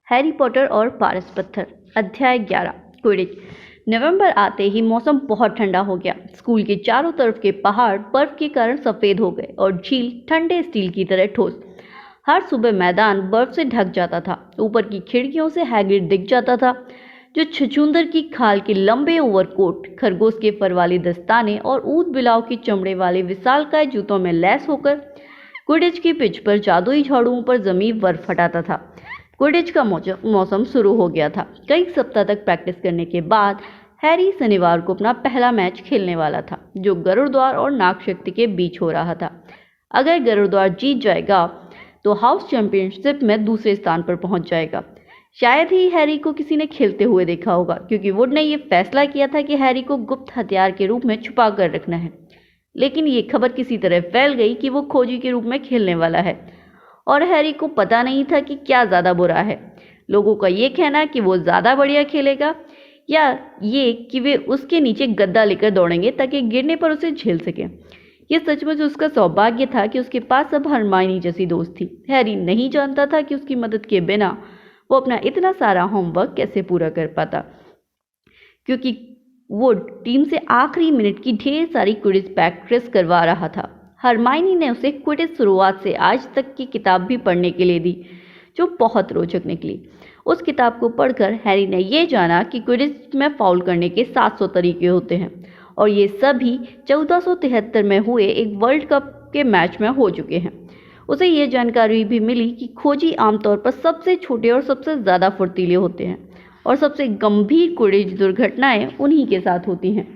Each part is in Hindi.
हैरी पॉटर और पारस पत्थर। अध्याय 11 क्विडिच। नवंबर आते ही मौसम बहुत ठंडा हो गया। स्कूल के चारों तरफ के पहाड़ बर्फ के कारण सफेद हो गए और झील ठंडे स्टील की तरह ठोस। हर सुबह मैदान बर्फ से ढक जाता था। ऊपर की खिड़कियों से हैग्रिड दिख जाता था, जो छछूंदर की खाल के लंबे ओवरकोट, खरगोश के फर वाली दस्ताने और ऊंट बिलाव की चमड़े वाले विशालकाय जूतों में लैस होकर क्विडिच की पिच पर जादुई झाड़ुओं पर जमी बर्फ हटाता था। क्विडिच का मौसम शुरू हो गया था। कई सप्ताह तक प्रैक्टिस करने के बाद हैरी शनिवार को अपना पहला मैच खेलने वाला था, जो गरुड़द्वार और नागशक्ति के बीच हो रहा था। अगर गरुड़द्वार जीत जाएगा तो हाउस चैंपियनशिप में दूसरे स्थान पर पहुंच जाएगा। शायद ही हैरी को किसी ने खेलते हुए देखा होगा, क्योंकि वुड ने यह फैसला किया था कि हैरी को गुप्त हथियार के रूप में छुपा कर रखना है। लेकिन ये खबर किसी तरह फैल गई कि वो खोजी के रूप में खेलने वाला है, और हैरी को पता नहीं था कि क्या ज़्यादा बुरा है, लोगों का ये कहना कि वो ज़्यादा बढ़िया खेलेगा, या ये कि वे उसके नीचे गद्दा लेकर दौड़ेंगे ताकि गिरने पर उसे झेल सकें। यह सचमुच उसका सौभाग्य था कि उसके पास अब हरमाइनी जैसी दोस्त थी। हैरी नहीं जानता था कि उसकी मदद के बिना वो अपना इतना सारा होमवर्क कैसे पूरा कर पाता, क्योंकि वुड टीम से आखिरी मिनट की ढेर सारी क्विडिच प्रैक्टिस करवा रहा था। हरमाइनी ने उसे क्विडिच शुरुआत से आज तक की किताब भी पढ़ने के लिए दी, जो बहुत रोचक निकली। उस किताब को पढ़कर हैरी ने यह जाना कि क्विडिच में फाउल करने के 700 तरीके होते हैं, और ये सभी 1473 में हुए एक वर्ल्ड कप के मैच में हो चुके हैं। उसे यह जानकारी भी मिली कि खोजी आमतौर पर सबसे छोटे और सबसे ज़्यादा फुर्तीले होते हैं, और सबसे गंभीर क्विडिच दुर्घटनाएं उन्हीं के साथ होती हैं।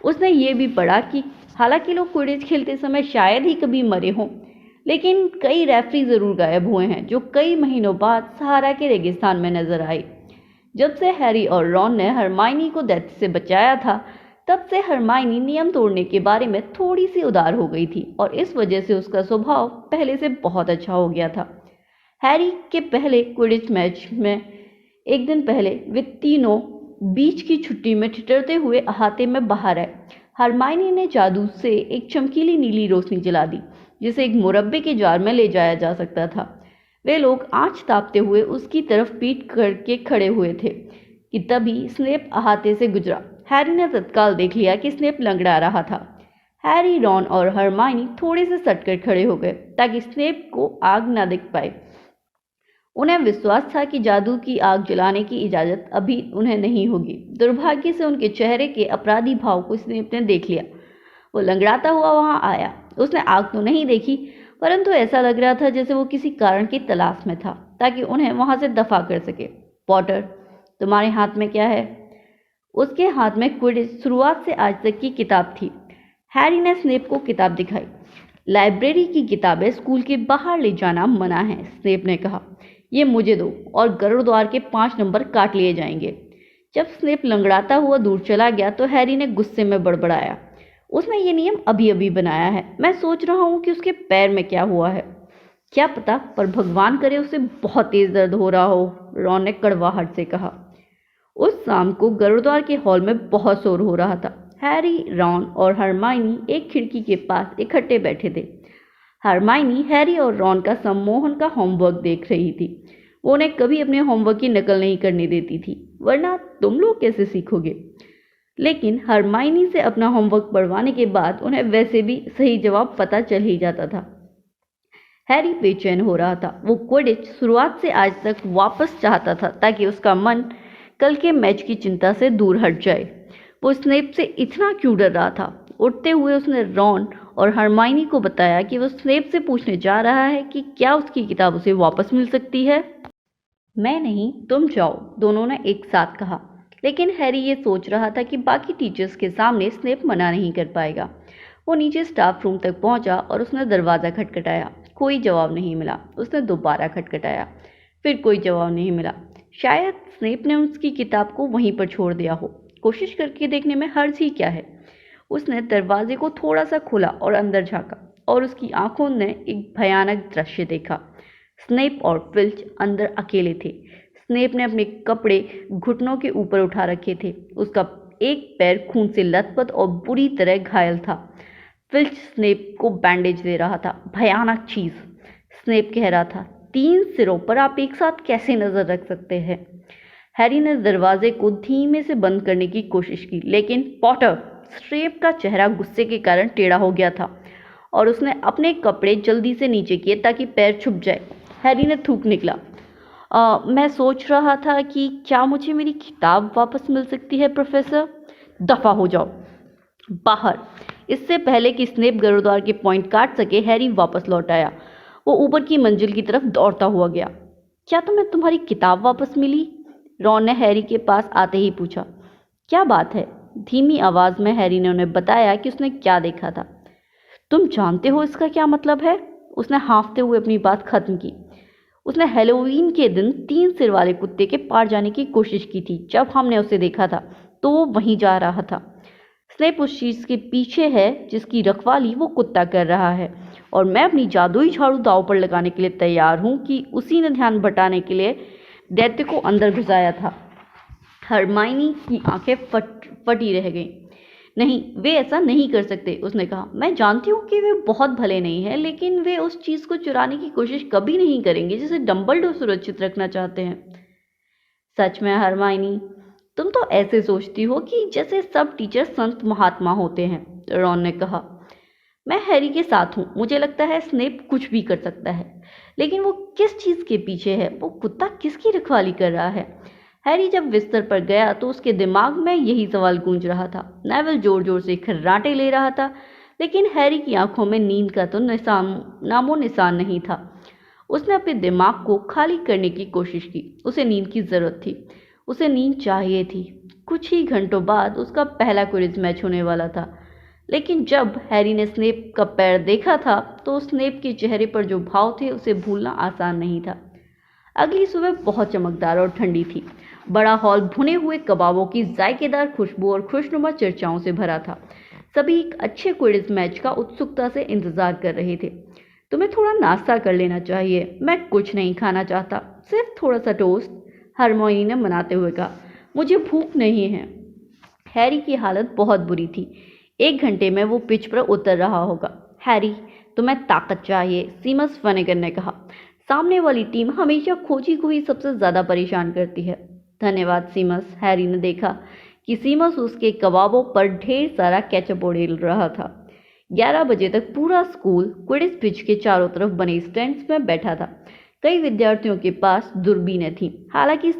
उसने ये भी पढ़ा कि हालांकि लोग क्विडिच खेलते समय शायद ही कभी मरे हों, लेकिन कई रेफरी जरूर गायब हुए हैं, जो कई महीनों बाद सहारा के रेगिस्तान में नजर आए। जब से हैरी और रॉन ने हरमाइनी को डेथ से बचाया था, तब से हरमाइनी नियम तोड़ने के बारे में थोड़ी सी उदार हो गई थी, और इस वजह से उसका स्वभाव पहले से बहुत अच्छा हो गया था। हैरी के पहले क्विडिच मैच में एक दिन पहले वे तीनों बीच की छुट्टी में ठिठुरते हुए अहाते में बाहर आए। हरमाइनी ने जादू से एक चमकीली नीली रोशनी जला दी, जिसे एक मुरब्बे के जार में ले जाया जा सकता था। वे लोग आंच तापते हुए उसकी तरफ पीठ करके खड़े हुए थे कि तभी स्नेप अहाते से गुजरा। हैरी ने तत्काल देख लिया कि स्नेप लंगड़ा रहा था। हैरी, रॉन और हरमाइनी थोड़े से सटकर खड़े हो गए ताकि स्नेप को आग न दिख पाए। उन्हें विश्वास था कि जादू की आग जलाने की इजाजत अभी उन्हें नहीं होगी। दुर्भाग्य से उनके चेहरे के अपराधी भाव को स्नेप ने देख लिया। वो लंगड़ाता हुआ वहां आया। उसने आग तो नहीं देखी, परंतु ऐसा लग रहा था जैसे वो किसी कारण की तलाश में था ताकि उन्हें वहां से दफा कर सके। पॉटर, तुम्हारे हाथ में क्या है? उसके हाथ में क्विडिच शुरुआत से आज तक की किताब थी। हैरी ने स्नेप को किताब दिखाई। लाइब्रेरी की किताबें स्कूल के बाहर ले जाना मना है, स्नेप ने कहा। ये मुझे दो और गरुड़द्वार के 5 नंबर काट लिए जाएंगे। जब स्नेप लंगड़ाता हुआ दूर चला गया तो हैरी ने गुस्से में बड़बड़ाया, उसने ये नियम अभी अभी बनाया है। मैं सोच रहा हूँ कि उसके पैर में क्या हुआ है। क्या पता, पर भगवान करे उसे बहुत तेज दर्द हो रहा हो, रॉन ने कड़वाहट से कहा। उस शाम को गरुड़द्वार के हॉल में बहुत शोर हो रहा था। हैरी, रॉन और हरमाइनी एक खिड़की के पास इकट्ठे बैठे थे। हरमाइनी हैरी और रॉन का सम्मोहन का होमवर्क देख रही थी। वो उन्हें कभी अपने होमवर्क की नकल नहीं करने देती थी, वरना तुम लोग कैसे सीखोगे। लेकिन हरमाइनी से अपना होमवर्क पढ़वाने के बाद उन्हें वैसे भी सही जवाब पता चल ही जाता था। हैरी बेचैन हो रहा था। वो क्विडिच शुरुआत से आज तक वापस चाहता था ताकि उसका मन कल के मैच की चिंता से दूर हट जाए। वो स्नेप से इतना क्यों डर रहा था? उठते हुए उसने रॉन और हरमाइनी को बताया कि वो स्नेप से पूछने जा रहा है कि क्या उसकी किताब उसे वापस मिल सकती है। मैं नहीं, तुम जाओ, दोनों ने एक साथ कहा। लेकिन हैरी ये सोच रहा था कि बाकी टीचर्स के सामने स्नेप मना नहीं कर पाएगा। वो नीचे स्टाफ रूम तक पहुंचा और उसने दरवाज़ा खटखटाया। कोई जवाब नहीं मिला। उसने दोबारा खटखटाया, फिर कोई जवाब नहीं मिला। शायद स्नेप ने उसकी किताब को वहीं पर छोड़ दिया हो। कोशिश करके देखने में हर्ज ही क्या है। उसने दरवाजे को थोड़ा सा खोला और अंदर झांका, और उसकी आंखों ने एक भयानक दृश्य देखा। स्नेप और फिल्च अंदर अकेले थे। स्नेप ने अपने कपड़े घुटनों के ऊपर उठा रखे थे। उसका एक पैर खून से लथपथ और बुरी तरह घायल था। फिल्च स्नेप को बैंडेज दे रहा था। भयानक चीज, स्नेप कह रहा था। 3 सिरों पर आप एक साथ कैसे नजर रख सकते हैं? हैरी ने दरवाजे को धीमे से बंद करने की कोशिश की, लेकिन पॉटर स्नेप का चेहरा गुस्से के कारण टेढ़ा हो गया था और उसने अपने कपड़े जल्दी से नीचे किए ताकि पैर छुप जाए। हैरी ने थूक निकला, मैं सोच रहा था कि क्या मुझे मेरी किताब वापस मिल सकती है प्रोफेसर? दफा हो जाओ बाहर। इससे पहले कि स्नेप गुरुद्वार के पॉइंट काट सके, हैरी वापस लौट आया। वो ऊपर की मंजिल की तरफ दौड़ता हुआ गया। क्या तुम्हें तुम्हारी किताब वापस मिली? रॉन ने हैरी के पास आते ही पूछा। क्या बात है? धीमी आवाज में हैरी ने उन्हें बताया कि उसने क्या देखा था। तुम जानते हो इसका क्या मतलब है? उसने हाँफते हुए अपनी बात खत्म की। उसने हैलोवीन के दिन 3 सिर वाले कुत्ते के पार जाने की कोशिश की थी। जब हमने उसे देखा था तो वो वहीं जा रहा था। स्नेप उस चीज के पीछे है जिसकी रखवाली वो कुत्ता कर रहा है, और मैं अपनी जादुई झाड़ू दांव पर लगाने के लिए तैयार हूं कि उसी ने ध्यान बटाने के लिए दैत्य को अंदर घुसाया था। हरमाइनी की आंखें फटी रह गईं। नहीं, वे ऐसा नहीं कर सकते, उसने कहा। मैं जानती हूँ कि वे बहुत भले नहीं हैं, लेकिन वे उस चीज को चुराने की कोशिश कभी नहीं करेंगे जिसे डंबलडोर सुरक्षित रखना चाहते हैं। सच में हरमाइनी, तुम तो ऐसे सोचती हो कि जैसे सब टीचर संत महात्मा होते हैं, रॉन ने कहा। मैं हैरी के साथ हूँ। मुझे लगता है स्नेप कुछ भी कर सकता है, लेकिन वो किस चीज के पीछे है? वो कुत्ता किसकी रखवाली कर रहा है? हैरी जब बिस्तर पर गया तो उसके दिमाग में यही सवाल गूंज रहा था। नेविल जोर जोर से खर्राटे ले रहा था, लेकिन हैरी की आंखों में नींद का तो नामो निशान नहीं था। उसने अपने दिमाग को खाली करने की कोशिश की। उसे नींद की जरूरत थी, उसे नींद चाहिए थी। कुछ ही घंटों बाद उसका पहला क्विज मैच होने वाला था, लेकिन जब हैरी ने स्नेप का पैर देखा था तो स्नेप के चेहरे पर जो भाव थे उसे भूलना आसान नहीं था। अगली सुबह बहुत चमकदार और ठंडी थी। बड़ा हॉल भुने हुए कबाबों की जायकेदार खुशबू और खुशनुमा चर्चाओं से भरा था। सभी एक अच्छे क्विज मैच का उत्सुकता से इंतजार कर रहे थे। तुम्हें थोड़ा नाश्ता कर लेना चाहिए। मैं कुछ नहीं खाना चाहता, सिर्फ थोड़ा सा टोस्ट, हरमोनी ने मनाते हुए कहा। मुझे भूख नहीं है। हैरी की हालत बहुत बुरी थी। 1 घंटे में वो पिच पर उतर रहा होगा। हैरी, तुम्हें ताकत चाहिए, सीमस फनेगन ने कहा। सामने वाली टीम हमेशा खोजी को ही सबसे ज्यादा परेशान करती है। धन्यवाद सीमस। हैरी ने देखा कि सीमस उसके कबाबों पर ढेर सारा केचप उड़ेल रहा था। 11 बजे तक पूरा स्कूल क्विडिच पिच के चारों तरफ बने स्टैंड्स में बैठा था। कई विद्यार्थियों के पास दूरबीनें थीं। हालांकि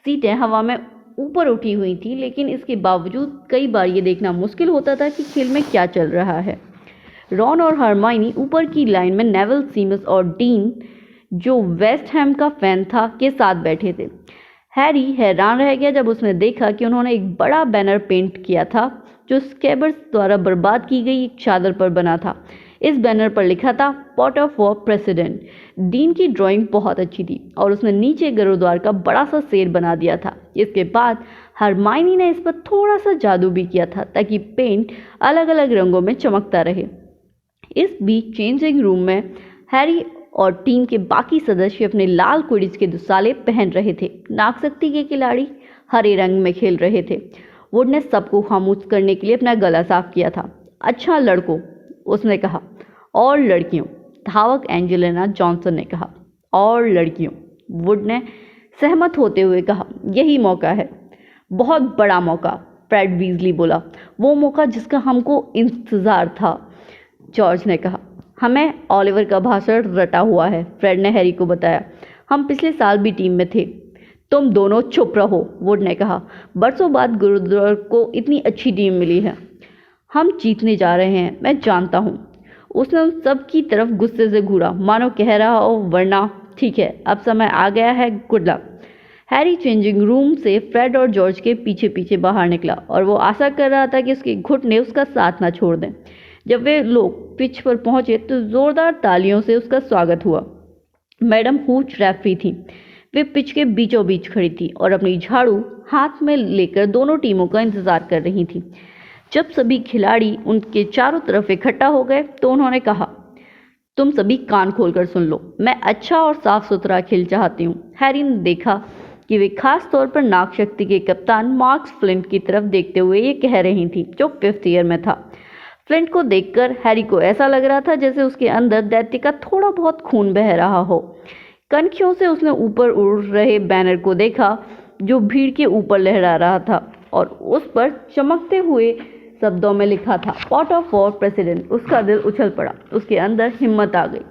सीटें हवा में ऊपर उठी हुई थी, लेकिन इसके बावजूद कई बार ये देखना मुश्किल होता था कि खेल में क्या चल रहा है। रॉन और हरमाइनी ऊपर की लाइन में नेविल, सीमस और डीन, जो वेस्ट हैम का फैन था, के साथ बैठे थे। हैरी हैरान रह गया जब उसने देखा कि उन्होंने एक बड़ा बैनर पेंट किया था जो स्कैबर्स द्वारा बर्बाद की गई एक चादर पर बना था। इस बैनर पर लिखा था पॉटर फॉर प्रेसिडेंट। डीन की ड्राइंग बहुत अच्छी थी और उसने नीचे गुरुद्वार का बड़ा सा शेर बना दिया था। इसके बाद हरमाइनी ने इस पर थोड़ा सा जादू भी किया था ताकि पेंट अलग अलग रंगों में चमकता रहे। इस बीच चेंजिंग रूम में हैरी और टीम के बाकी सदस्य अपने लाल क्विडिच के दुसाले पहन रहे थे। नागशक्ति के खिलाड़ी हरे रंग में खेल रहे थे। वुड ने सबको खामोश करने के लिए अपना गला साफ किया था। अच्छा लड़कों, उसने कहा, और लड़कियों, धावक एंजेलिना जॉनसन ने कहा। और लड़कियों, वुड ने सहमत होते हुए कहा। यही मौका है, बहुत बड़ा मौका, फ्रेड वीजली बोला। वो मौका जिसका हमको इंतजार था, जॉर्ज ने कहा। हमें ओलिवर का भाषण रटा हुआ है, फ्रेड ने हैरी को बताया। हम पिछले साल भी टीम में थे। तुम दोनों चुप रहो, वुड ने कहा। बरसों बाद गुरुद्वार को इतनी अच्छी टीम मिली है। हम जीतने जा रहे हैं, मैं जानता हूँ। उसने उन सब की तरफ गुस्से से घूरा, मानो कह रहा हो, वरना ठीक है, अब समय आ गया है, good luck. Harry changing room से फ्रेड और जॉर्ज के पीछे पीछे बाहर निकला और वो आशा कर रहा था कि उसके घुटने उसका साथ ना छोड़ दें। जब वे लोग पिच पर पहुंचे तो जोरदार तालियों से उसका स्वागत हुआ। मैडम हूच रेफरी थी। वे पिच के बीचों बीच खड़ी थी और अपनी झाड़ू हाथ में लेकर दोनों टीमों का इंतजार कर रही थी। जब सभी खिलाड़ी उनके चारों तरफ इकट्ठा हो गए तो उन्होंने कहा, तुम सभी कान खोलकर सुन लो, मैं अच्छा और साफ सुथरा खेल चाहती हूँ। हैरी ने देखा कि वे खास तौर पर नागशक्ति के कप्तान मार्कस फ्लिंट की तरफ देखते हुए ये कह रही थी, जो 5th ईयर में था। फ्लिंट को देखकर हैरी को ऐसा लग रहा था जैसे उसके अंदर दैत्य का थोड़ा बहुत खून बह रहा हो। कनखियों से उसने ऊपर उड़ रहे बैनर को देखा जो भीड़ के ऊपर लहरा रहा था और उस पर चमकते हुए शब्दों में लिखा था पॉटर फॉर प्रेसिडेंट। उसका दिल उछल पड़ा, उसके अंदर हिम्मत आ गई।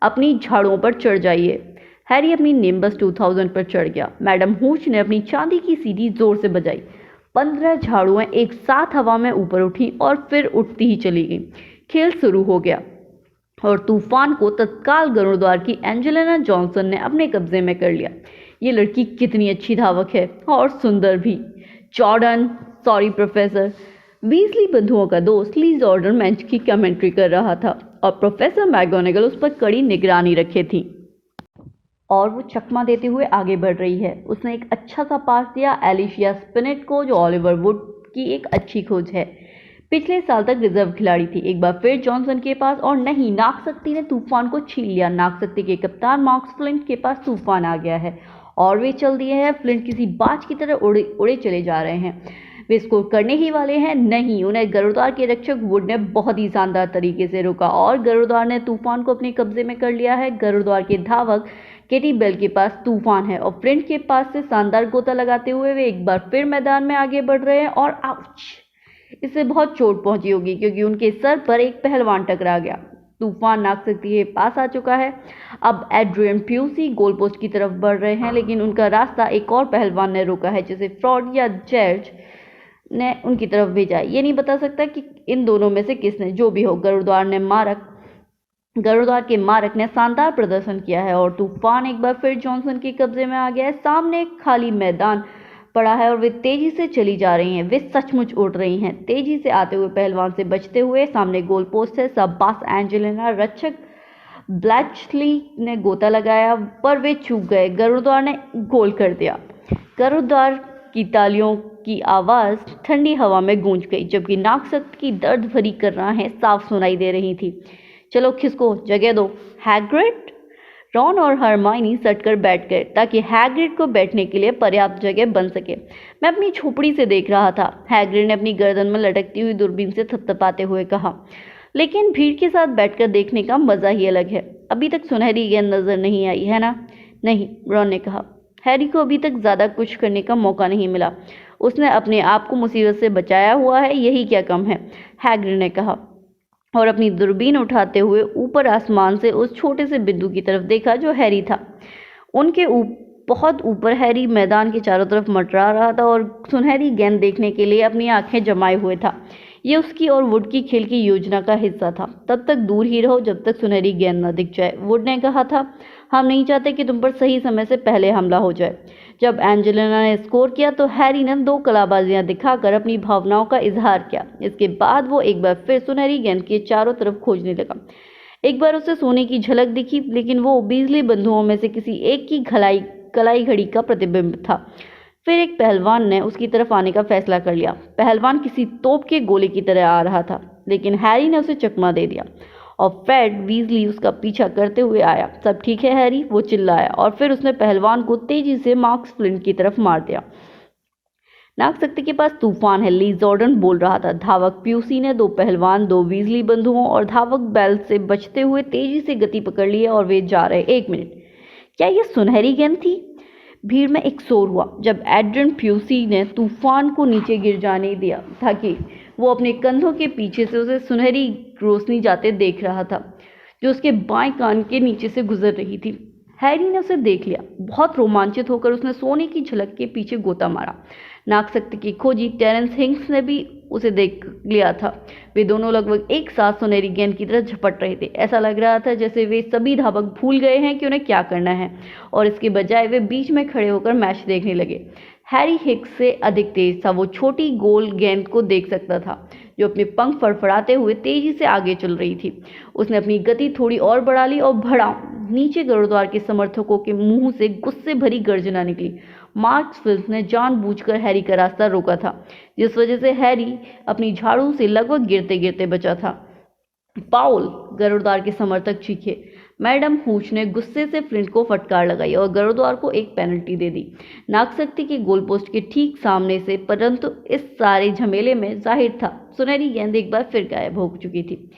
अपनी झाड़ुओं पर चढ़ जाइए। हैरी अपनी निम्बस 2000 पर चढ़ गया। मैडम हूच ने अपनी चांदी की सीढ़ी जोर से बजाई। 15 झाड़ुएं एक साथ हवा में ऊपर उठी और फिर उठती ही चली गईं। खेल शुरू हो गया और तूफान को तत्काल गरुड़द्वार की एंजेलिना जॉनसन ने अपने कब्जे में कर लिया। ये लड़की कितनी अच्छी धावक है और सुंदर भी। Jordan, sorry professor. वीजली बंधुओं का दोस्त ली जॉर्डन मैच की कमेंट्री कर रहा था और प्रोफेसर मैगोनेगल उस पर कड़ी निगरानी रखे थी और वो चकमा देते हुए आगे बढ़ रही है। उसने एक अच्छा सा पास दिया एलिशिया स्पिनेट को, जो ऑलिवर वुड की एक अच्छी खोज है। पिछले साल तक रिजर्व खिलाड़ी थी। एक बार फिर जॉनसन के पास, और नहीं, नागशक्ति ने तूफान को छीन लिया। नागशक्ति के कप्तान मार्क्स फ्लिंट के पास तूफान आ गया है और वे चल दिए हैं। फ्लिंट किसी बाज की तरह उड़े चले जा रहे हैं। वे स्कोर करने ही वाले हैं। नहीं, उन्हें गरुड़द्वार के रक्षक वुड ने बहुत ही शानदार तरीके से रोका और गरुड़द्वार ने तूफान को अपने कब्जे में कर लिया है। गरुड़द्वार के धावक केटी बेल के पास तूफान है और फ्लिंट के पास से शानदार गोता लगाते हुए वे एक बार फिर मैदान में आगे बढ़ रहे हैं और आउच, इससे बहुत चोट पहुंची होगी क्योंकि उनके सर पर एक पहलवान टकरा गया। तूफान नागशक्ति के पास आ चुका है। अब एड्रियन प्यूसी गोल पोस्ट की तरफ बढ़ रहे हैं, लेकिन उनका रास्ता एक और पहलवान ने रोका है जिसे फ्रॉड या जर्ज ने उनकी तरफ भेजा। ये नहीं बता सकता कि इन दोनों में से किसने, जो भी हो, गरुड़द्वार के मारक ने शानदार प्रदर्शन किया है और तूफान एक बार फिर जॉनसन के कब्जे में आ गया है। सामने एक खाली मैदान पड़ा है और वे तेजी से चली जा रही हैं। वे सचमुच उड़ रही हैं, तेजी से आते हुए पहलवान से बचते हुए। सामने गोल पोस्ट है। शाबाश एंजेलिना। रक्षक ब्लैचली ने गोता लगाया पर वे चूक गए। गरुड़द्वार ने गोल कर दिया। गरुड़द्वार की तालियों की आवाज ठंडी हवा में गूंज गई, जबकि नागशक्ति की दर्द भरी कर्राहें साफ सुनाई दे रही थी। चलो खिसको, जगह दो। हैग्रिड। रॉन और हरमाइनी सटकर बैठ गए ताकि हैग्रिड को बैठने के लिए पर्याप्त जगह बन सके। मैं अपनी झोपड़ी से देख रहा था, हैग्रिड ने अपनी गर्दन में लटकती हुई दूरबीन से थपथपाते हुए कहा। लेकिन भीड़ के साथ बैठकर देखने का मजा ही अलग है। अभी तक सुनहरी गेंद नजर नहीं आई है ना? नहीं, रॉन ने कहा। हैरी को अभी तक ज्यादा कुछ करने का मौका नहीं मिला। उसने अपने आप को मुसीबत से बचाया हुआ है, यही क्या कम है, हैग्रिड ने कहा और अपनी दूरबीन उठाते हुए ऊपर आसमान से उस छोटे से बिंदु की तरफ देखा जो हैरी था। उनके बहुत ऊपर हैरी मैदान के चारों तरफ मंडरा रहा था और सुनहरी गेंद देखने के लिए अपनी आंखें जमाए हुए था। ये उसकी और वुड की खेल की योजना का हिस्सा था। तब तक दूर ही रहो जब तक सुनहरी गेंद न दिख जाए। वुड ने कहा था, हम नहीं चाहते कि तुम पर सही समय से पहले हमला हो जाए। जब एंजेलिना ने स्कोर किया तो हैरी ने 2 कलाबाजियां दिखाकर अपनी भावनाओं का इजहार किया। इसके बाद वो एक बार फिर सुनहरी गेंद के चारों तरफ खोजने लगा। एक बार उसे सोने की झलक दिखी, लेकिन वो बीजली बंधुओं में से किसी एक की कलाई घड़ी का प्रतिबिंब था। फिर एक पहलवान ने उसकी तरफ आने का फैसला कर लिया। पहलवान किसी तोप के गोले की तरह आ रहा था, लेकिन हैरी ने उसे चकमा दे दिया और फ्रेड वीजली उसका पीछा करते हुए आया। सब ठीक है हैरी, वो चिल्लाया और फिर उसने पहलवान को तेजी से मार्क्स फ्लिंट की तरफ मार दिया। नागशक्ति के पास तूफान है, ली जॉर्डन बोल रहा था। धावक प्यूसी ने 2 पहलवान, 2 वीजली बंधुओं और धावक बेल से बचते हुए तेजी से गति पकड़ ली और वे जा रहे। 1 मिनट, क्या यह सुनहरी गेंद थी? भीड़ में एक शोर हुआ जब एड्रियन प्यूसी ने तूफान को नीचे गिर जाने दिया ताकि वो अपने कंधों के पीछे से उसे सुनहरी रोशनी जाते देख रहा था जो उसके बाएं कान के नीचे से गुजर रही थी। हैरी ने उसे देख लिया। बहुत रोमांचित होकर उसने सोने की झलक के पीछे गोता मारा। नागशक्ति की खोजी टेरेंस हिंक्स ने भी उसे देख लिया था। वे दोनों लगभग एक साथ सुनहरी गेंद की तरह झपट रहे थे। ऐसा लग रहा था जैसे वे सभी धावक भूल गए हैं कि उन्हें क्या करना है और इसके बजाय वे बीच में खड़े होकर मैच देखने लगे। हैरी हिक्स से अधिक तेज था। वो छोटी गोल गेंद को देख सकता था जो अपने पंख फड़फड़ाते हुए तेजी से आगे चल रही थी। उसने अपनी गति थोड़ी और बढ़ा ली और भड़ाम, नीचे गरुड़द्वार के समर्थकों के मुंह से गुस्से भरी गर्जना निकली। मार्क्स फिल्स ने जानबूझकर हैरी का रास्ता रोका था, जिस वजह से हैरी अपनी झाड़ू से लगभग गिरते गिरते बचा था। पाउल, गरुड़द्वार के समर्थक चीखे। मैडम हूच ने गुस्से से फ्लिंट को फटकार लगाई और गरुद्वार को एक पेनल्टी दे दी, नागशक्ति के गोल पोस्ट के ठीक सामने से। परंतु इस सारे झमेले में जाहिर था सुनहरी गेंद एक बार फिर गायब हो चुकी थी।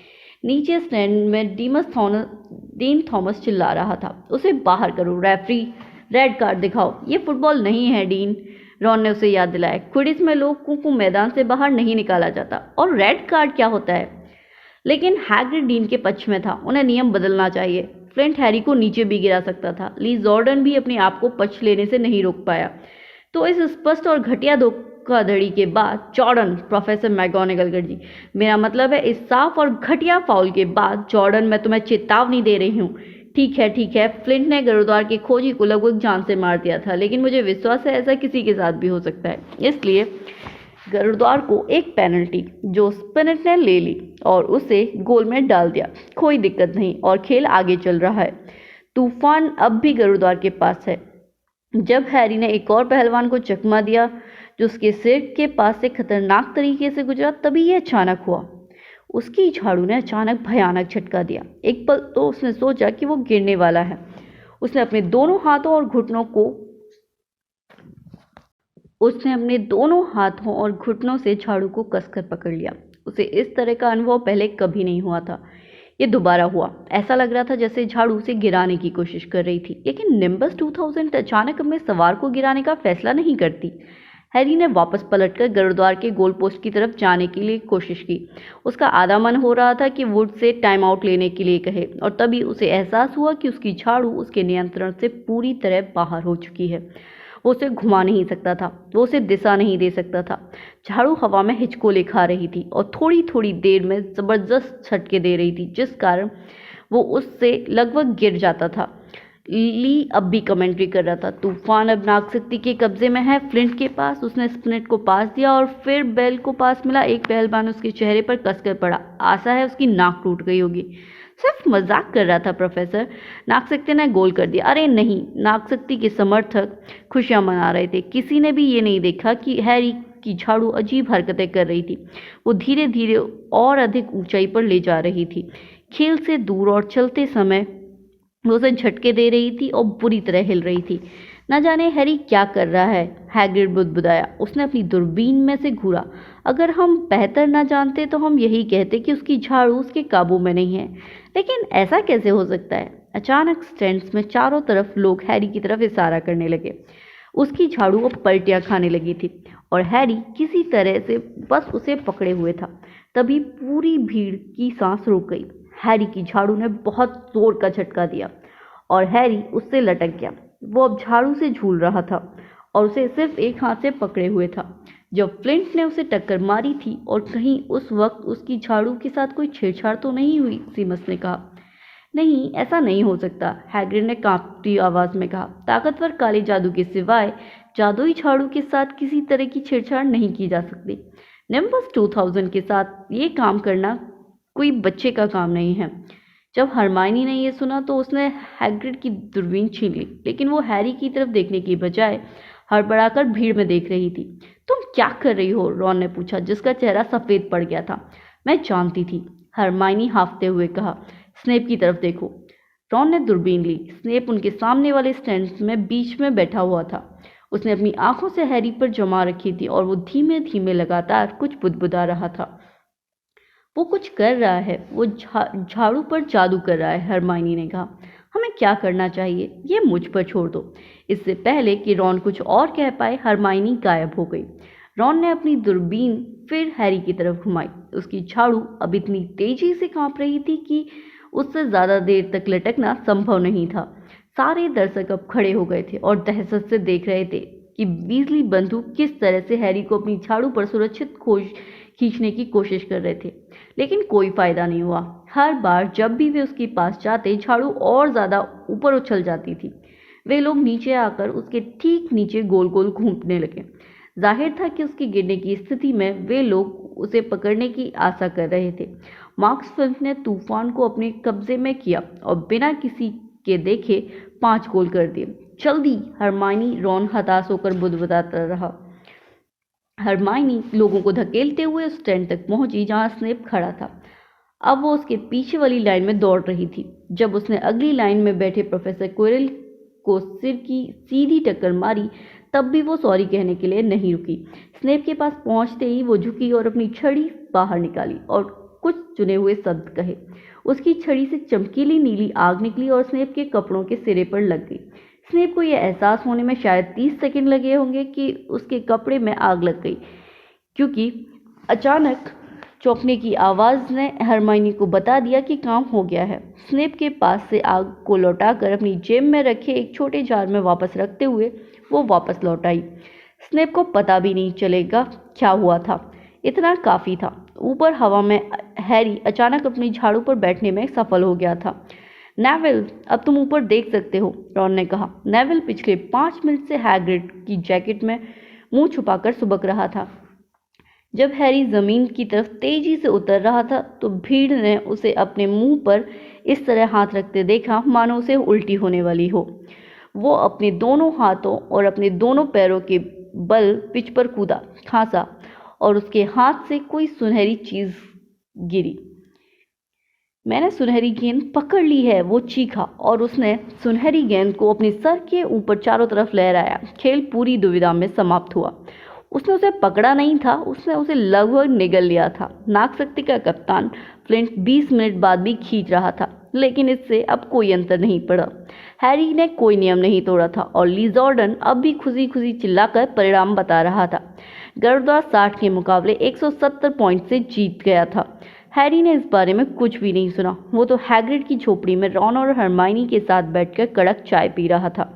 नीचे स्टैंड में डीन थॉमस चिल्ला रहा था, उसे बाहर करो, रेफरी रेड कार्ड दिखाओ। ये फुटबॉल नहीं है डीन, रॉन ने उसे याद दिलाया। क्विडिच में लोगों को मैदान से बाहर नहीं निकाला जाता। और रेड कार्ड क्या होता है? लेकिन हैग्रिड डीन के पक्ष में था, उन्हें नियम बदलना चाहिए। फ्लिंट हैरी को नीचे भी गिरा सकता था। ली जॉर्डन भी अपने आप को पक्ष लेने से नहीं रोक पाया। तो इस स्पष्ट और घटिया धोखाधड़ी के बाद जॉर्डन, प्रोफेसर मैगोनेगल जी, मेरा मतलब है इस साफ और घटिया फाउल के बाद जॉर्डन, मैं तुम्हें चेतावनी दे रही हूँ। ठीक है, फ्लिंट ने गरुद्वार की खोजी को लगभग जान से मार दिया था, लेकिन मुझे विश्वास है ऐसा किसी के साथ भी हो सकता है। इसलिए गरुद्वार को एक पेनल्टी जो स्पिनट ने ले ली और उसे गोल में डाल दिया। कोई दिक्कत नहीं और खेल आगे चल रहा है। तूफान अब भी गरुद्वार के पास है। जब हैरी ने एक और पहलवान को चकमा दिया जो उसके सिर के पास से खतरनाक तरीके से गुजरा, तभी यह अचानक हुआ। उसकी झाड़ू ने अचानक भयानक झटका दिया। एक पल तो उसने सोचा कि वो गिरने वाला है। उसने अपने दोनों हाथों और घुटनों से झाड़ू को कसकर पकड़ लिया। उसे इस तरह का अनुभव पहले कभी नहीं हुआ था। ये दोबारा हुआ। ऐसा लग रहा था जैसे झाड़ू उसे गिराने की कोशिश कर रही थी। लेकिन निम्बस 2000 अचानक अपने सवार को गिराने का फैसला नहीं करती। हैरी ने वापस पलटकर गरुद्वार के गोल पोस्ट की तरफ जाने के लिए कोशिश की। उसका आधा मन हो रहा था कि वुड से टाइम आउट लेने के लिए कहे, और तभी उसे एहसास हुआ कि उसकी झाड़ू उसके नियंत्रण से पूरी तरह बाहर हो चुकी है। वो उसे घुमा नहीं सकता था, वो उसे दिशा नहीं दे सकता था। झाड़ू हवा में हिचकोले खा रही थी और थोड़ी थोड़ी देर में जबरदस्त झटके दे रही थी, जिस कारण वो उससे लगभग गिर जाता था। ली अब भी कमेंट्री कर रहा था, तूफान अब नागशक्ति के कब्जे में है, फ्लिंट के पास। उसने स्पिनट को पास दिया और फिर बेल को पास मिला। एक पहलवान उसके चेहरे पर कसकर पड़ा। आशा है उसकी नाक टूट गई होगी। सिर्फ मजाक कर रहा था प्रोफेसर, नागशक्ति ने गोल कर दिया। अरे नहीं, नागशक्ति के समर्थक खुशियां मना रहे थे। किसी ने भी ये नहीं देखा कि हैरी की झाड़ू अजीब हरकतें कर रही थी। वो धीरे धीरे और अधिक ऊंचाई पर ले जा रही थी, खेल से दूर, और चलते समय वो उसे झटके दे रही थी और बुरी तरह हिल रही थी। न जाने हैरी क्या कर रहा है, हैग्रिड बुदबुदाया। उसने अपनी दूरबीन में से घूरा। अगर हम बेहतर न जानते तो हम यही कहते कि उसकी झाड़ू उसके काबू में नहीं है, लेकिन ऐसा कैसे हो सकता है? अचानक स्टैंड्स में चारों तरफ लोग हैरी की तरफ इशारा करने लगे। उसकी झाड़ू अब पलटियां खाने लगी थी और हैरी किसी तरह से बस उसे पकड़े हुए था। तभी पूरी भीड़ की सांस रुक गई। हैरी की झाड़ू ने बहुत जोर का झटका दिया और हैरी उससे लटक गया। वो अब झाड़ू से झूल रहा था और उसे सिर्फ एक हाथ से पकड़े हुए था। जब फ्लिंट ने उसे टक्कर मारी थी और कहीं उस वक्त उसकी झाड़ू के साथ कोई छेड़छाड़ तो नहीं हुई, सीमस ने कहा। नहीं, ऐसा नहीं हो सकता, हैग्रिड ने कांपती आवाज में कहा। ताकतवर काले जादू के सिवाय जादुई झाड़ू के साथ किसी तरह की छेड़छाड़ नहीं की जा सकती। निम्बस 2000 के साथ ये काम करना कोई बच्चे का काम नहीं है। जब हरमाइनी ने यह सुना तो उसने हैग्रिड की दूरबीन छीन ली, लेकिन वो हैरी की तरफ देखने की बजाय हड़बड़ाकर भीड़ में देख रही थी। तुम क्या कर रही हो? रॉन ने पूछा, जिसका चेहरा सफेद पड़ गया था। मैं जानती थी, हरमाइनी हांफते हुए कहा। स्नेप की तरफ देखो। रॉन ने दूरबीन ली। स्नेप उनके सामने वाले स्टैंड में बीच में बैठा हुआ था। उसने अपनी आंखों से हैरी पर जमा रखी थी और वो धीमे धीमे लगातार कुछ बुदबुदा रहा था। वो कुछ कर रहा है, वो झाड़ू पर जादू कर रहा है, हरमाइनी ने कहा। हमें क्या करना चाहिए, ये मुझ पर छोड़ दो। इससे पहले कि रॉन कुछ और कह पाए, हरमाइनी गायब हो गई। रॉन ने अपनी दूरबीन फिर हैरी की तरफ घुमाई। उसकी झाड़ू अब इतनी तेजी से कांप रही थी कि उससे ज्यादा देर तक लटकना संभव नहीं था। सारे दर्शक अब खड़े हो गए थे और दहशत से देख रहे थे कि वीजली बंदूक किस तरह से हैरी को अपनी झाड़ू पर सुरक्षित खींचने की कोशिश कर रहे थे, लेकिन कोई फायदा नहीं हुआ। हर बार जब भी वे उसके पास जाते, झाड़ू और ज्यादा ऊपर उछल जाती थी। वे लोग नीचे आकर उसके ठीक नीचे गोल गोल घूमने लगे। जाहिर था कि उसके गिरने की स्थिति में वे लोग उसे पकड़ने की आशा कर रहे थे। मार्क्स फिल्म ने तूफान को अपने कब्जे में किया और बिना किसी के देखे 5 गोल कर दिए। जल्दी, हरमाइनी, रॉन हताश होकर बुदबुदाता रहा। हरमाइनी लोगों को धकेलते हुए उस टेंट तक पहुंची जहां स्नेप खड़ा था। अब वो उसके पीछे वाली लाइन में दौड़ रही थी। जब उसने अगली लाइन में बैठे प्रोफेसर क्विरल को सिर की सीधी टक्कर मारी, तब भी वो सॉरी कहने के लिए नहीं रुकी। स्नेप के पास पहुंचते ही वो झुकी और अपनी छड़ी बाहर निकाली और कुछ चुने हुए शब्द कहे। उसकी छड़ी से चमकीली नीली आग निकली और स्नेप के कपड़ों के सिरे पर लग गई। स्नेप को यह एहसास होने में शायद 30 सेकंड लगे होंगे कि उसके कपड़े में आग लग गई, क्योंकि अचानक चौंकने की आवाज़ ने हरमाइनी को बता दिया कि काम हो गया है। स्नेप के पास से आग को लौटाकर अपनी जेब में रखे एक छोटे जार में वापस रखते हुए वो वापस लौट आई। स्नेप को पता भी नहीं चलेगा क्या हुआ था, इतना काफ़ी था। ऊपर हवा में हैरी अचानक अपनी झाड़ू पर बैठने में सफल हो गया था। नेविल, अब तुम ऊपर देख सकते हो, रॉन ने कहा। नेविल पिछले 5 मिनट से हैग्रिड की जैकेट में मुंह छुपाकर सुबक रहा था। जब हैरी जमीन की तरफ तेजी से उतर रहा था तो भीड़ ने उसे अपने मुंह पर इस तरह हाथ रखते देखा मानो उसे उल्टी होने वाली हो। वो अपने दोनों हाथों और अपने दोनों पैरों के बल पिच पर कूदा, खांसा और उसके हाथ से कोई सुनहरी चीज गिरी। मैंने सुनहरी गेंद पकड़ ली है, वो चीखा और उसने सुनहरी गेंद को अपने सर के ऊपर चारों तरफ लहराया। खेल पूरी दुविधा में समाप्त हुआ। उसने उसे पकड़ा नहीं था, उसने उसे लगभग निगल लिया था। नागशक्ति का कप्तान फ्लिंट 20 मिनट बाद भी खींच रहा था, लेकिन इससे अब कोई अंतर नहीं पड़ा। हैरी ने कोई नियम नहीं तोड़ा था और ली जॉर्डन अब भी खुशी खुशी चिल्लाकर परिणाम बता रहा था। गर्दार 60 के मुकाबले 170 पॉइंट से जीत गया था। हैरी ने इस बारे में कुछ भी नहीं सुना। वो तो हैग्रिड की झोपड़ी में रॉन और हरमाइनी के साथ बैठकर कड़क चाय पी रहा था।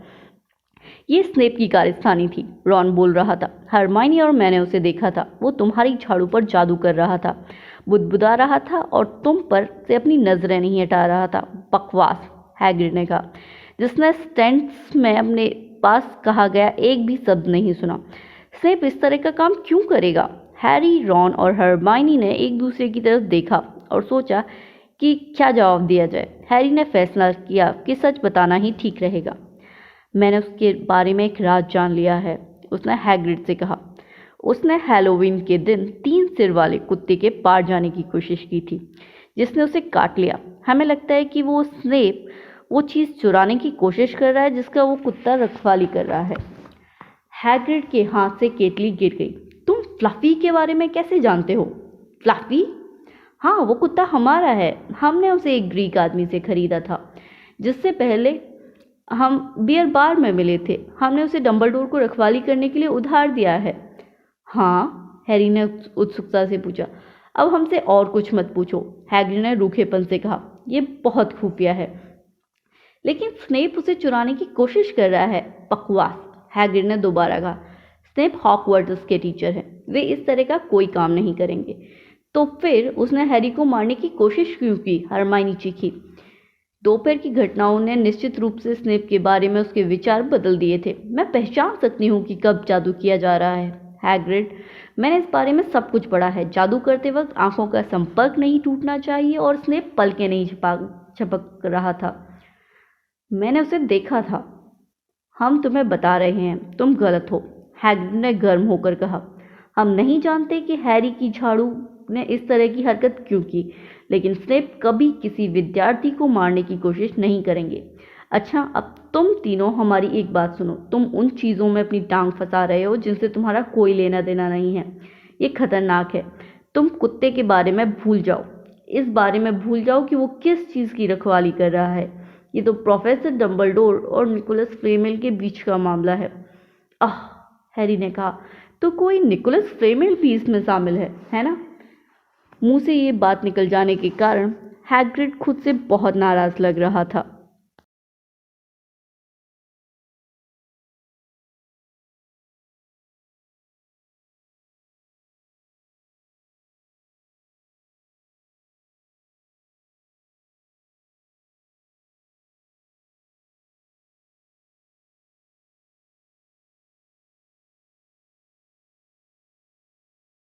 ये स्नेप की कारस्तानी थी, रॉन बोल रहा था। हरमाइनी और मैंने उसे देखा था, वो तुम्हारी झाड़ू पर जादू कर रहा था, बुदबुदा रहा था और तुम पर से अपनी नजरें नहीं हटा रहा था। बकवास, हैग्रिड ने कहा, जिसने स्टेंट्स में अपने पास कहा गया एक भी शब्द नहीं सुना। स्नेप इस तरह का काम क्यों करेगा? हैरी, रॉन और हरमाइनी ने एक दूसरे की तरफ देखा और सोचा कि क्या जवाब दिया जाए। हैरी ने फैसला किया कि सच बताना ही ठीक रहेगा। मैंने उसके बारे में एक राज जान लिया है, उसने हैग्रिड से कहा। उसने हैलोवीन के दिन 3 सिर वाले कुत्ते के पार जाने की कोशिश की थी, जिसने उसे काट लिया। हमें लगता है कि वो स्नेप वो चीज़ चुराने की कोशिश कर रहा है जिसका वो कुत्ता रखवाली कर रहा है। हैग्रिड के हाथ से केतली गिर गई। तुम फ्लफी के बारे में कैसे जानते हो? फ्लफी? हाँ, वो कुत्ता हमारा है। हमने उसे एक ग्रीक आदमी से खरीदा था, जिससे पहले हम बियर बार में मिले थे। हमने उसे डंबलडोर को रखवाली करने के लिए उधार दिया है। हाँ? हैरी ने उत्सुकता से पूछा। अब हमसे और कुछ मत पूछो, हैग्रिड ने रूखेपन से कहा। यह बहुत खुफिया है। लेकिन स्नेप उसे चुराने की कोशिश कर रहा है। बकवास, हैग्रिड ने दोबारा कहा। स्नेप हॉगवर्ट्स के टीचर हैं, वे इस तरह का कोई काम नहीं करेंगे। तो फिर उसने हैरी को मारने की कोशिश क्यों की? हरमाइनी चीखी। दोपहर की घटनाओं ने निश्चित रूप से स्नेप के बारे में उसके विचार बदल दिए थे। मैं पहचान सकती हूँ कि कब जादू किया जा रहा है, हैग्रिड। मैंने इस बारे में सब कुछ पढ़ा है। जादू करते वक्त आंखों का संपर्क नहीं टूटना चाहिए और स्नेप पलकें नहीं झपक रहा था। मैंने उसे देखा था। हम तुम्हें बता रहे हैं, तुम गलत हो, हैग्रिड ने गर्म होकर कहा। हम नहीं जानते कि हैरी की झाड़ू ने इस तरह की हरकत क्यों की, लेकिन स्नेप कभी किसी विद्यार्थी को मारने की कोशिश नहीं करेंगे। अच्छा, अब तुम तीनों हमारी एक बात सुनो। तुम उन चीज़ों में अपनी टांग फंसा रहे हो जिनसे तुम्हारा कोई लेना देना नहीं है। ये खतरनाक है। तुम कुत्ते के बारे में भूल जाओ। इस बारे में भूल जाओ कि वो किस चीज़ की रखवाली कर रहा है। ये तो प्रोफेसर डंबलडोर और निकोलस फ्लेमिल के बीच का मामला है। आह, हैरी ने कहा। तो कोई निकोलस फ्लेमिल भी इसमें शामिल है ना? मुंह से ये बात निकल जाने के कारण हैग्रिड खुद से बहुत नाराज लग रहा था।